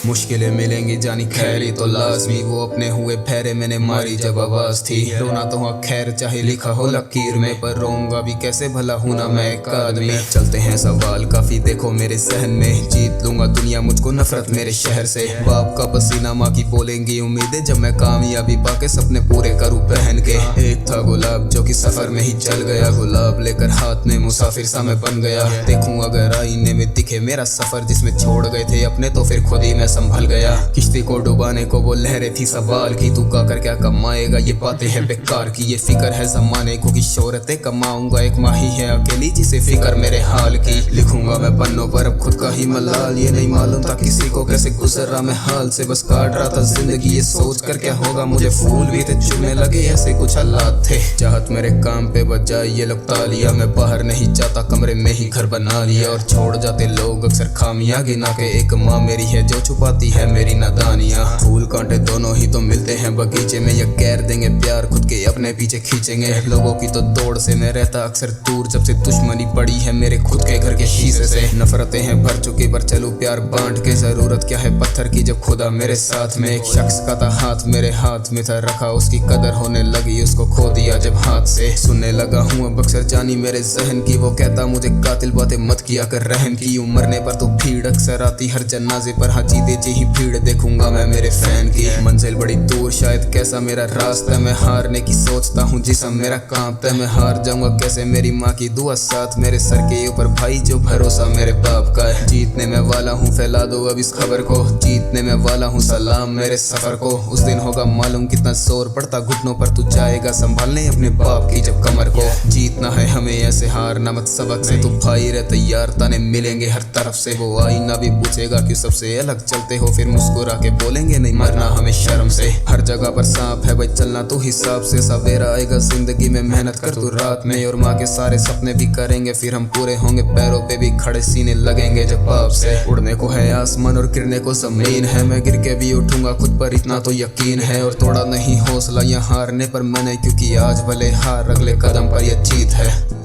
मुश्किलें मिलेंगी जानी खैरी तो लाजमी, वो अपने हुए फेरे मैंने मारी जब आवाज थी। रोना तो हाँ खैर चाहे लिखा हो लकीर में, पर रोऊंगा भी कैसे भला हूं ना मैं एक आदमी। चलते हैं सवाल काफी देखो मेरे सहन में, जीत लूंगा दुनिया मुझको नफरत मेरे शहर से। बाप का पसीना माँ की बोलेंगी उम्मीदें, जब मैं कामयाबी पाके सपने पूरे करूँ पहन के। एक था गुलाब जो कि सफर में ही जल गया, गुलाब लेकर हाथ में मुसाफिर सा मैं बन गया। देखूं अगर आईने में दिखे मेरा सफर जिसमें छोड़ गए थे अपने, तो फिर खुद ही मैं संभल गया। किश्ती को डुबाने को वो लहरें थी सवाल की, तू गाकर क्या कमाएगा ये बातें हैं बेकार की। ये फिक्र है जमाने को कि शोहरतें कमाऊंगा, एक माही है अकेली जिसे फिक्र मेरे हाल की। लिखूंगा मैं पन्नों पर अब खुद का ही मलाल, ये नहीं मालूम था किसी को कैसे गुजर रहा मैं हाल से। बस काट रहा था जिंदगी ये सोच कर क्या होगा, मुझे फूल भी थे चुभने लगे ऐसे कुछ हालात थे। चाहत मेरे काम पे बजाए ये लोग तालियां, मैं बाहर नहीं जाता कमरे में ही घर बना लिया। और छोड़ जाते लोग अक्सर खामियां गिना के, एक माँ मेरी है जो छुपाती है मेरी नादानियां। फूल कांटे दोनों ही तो मिलते हैं बगीचे में, या गैर देंगे प्यार खुद के अपने पीछे खींचेंगे। लोगों की तो दौड़ से मैं रहता अक्सर दूर, जब से दुश्मनी पड़ी है मेरे खुद के घर के शीशे से। नफरतें हैं भर चुकी पर चलूं प्यार बांट के, जरूरत क्या है पत्थर की जब खुदा मेरे साथ में। एक शख्स का था हाथ मेरे हाथ में था रखा, उसकी कदर होने लगी उसको खो दिया जब हाथ से। सुनने लगा हूँ अब अक्सर जानी मेरे जहन की, वो कहता मुझे कातिल बातें मत किया कर रहम की। मरने पर तो भीड़ अक्सर आती हर जनाजे पर, हाँ जीते जी ही भीड़ देखूंगा मैं मेरे फैन की। मंजिल बड़ी दूर शायद कैसा मेरा रास्ता, मैं हारने की सोचता हूँ जिसम मेरा कांपता है। मैं हार जाऊंगा कैसे मेरी माँ की दुआ साथ, मेरे सर के ऊपर भाई जो भरोसा मेरे बाप का है। जीतने में वाला हूँ फैला दो अब इस खबर को, जीतने में वाला हूँ सलाम मेरे सफर को। उस दिन होगा मालूम कितना जोर पड़ता घुटनों पर, तू जाएगा संभालने अपने बाप की जब कमर को। जीतना है हमें ऐसे हारना मत सबक से, तू भाई रह तैयार ताने मिलेंगे हर तरफ से। वो आईना भी पूछेगा क्यों सबसे अलग चलते हो, फिर मुस्कुरा के बोलेंगे नहीं मरना हमें शर्म से। हर जगह पर सांप है भाई चलना तू हिसाब से, सवेरा आएगा जिंदगी में मेहनत कर तू रात में। और माँ के सारे सपने भी करेंगे फिर हम पूरे होंगे, पैरों पे भी खड़े सीने लगेंगे जब बाप से। उड़ने को है आसमान और गिरने को जमीन है, मैं गिर के भी उठूंगा खुद पर इतना तो यकीन है। और तोड़ा नहीं हौसला यहाँ हारने पर मैंने, क्योंकि आज भले हार अगले कदम पर यह जीत है।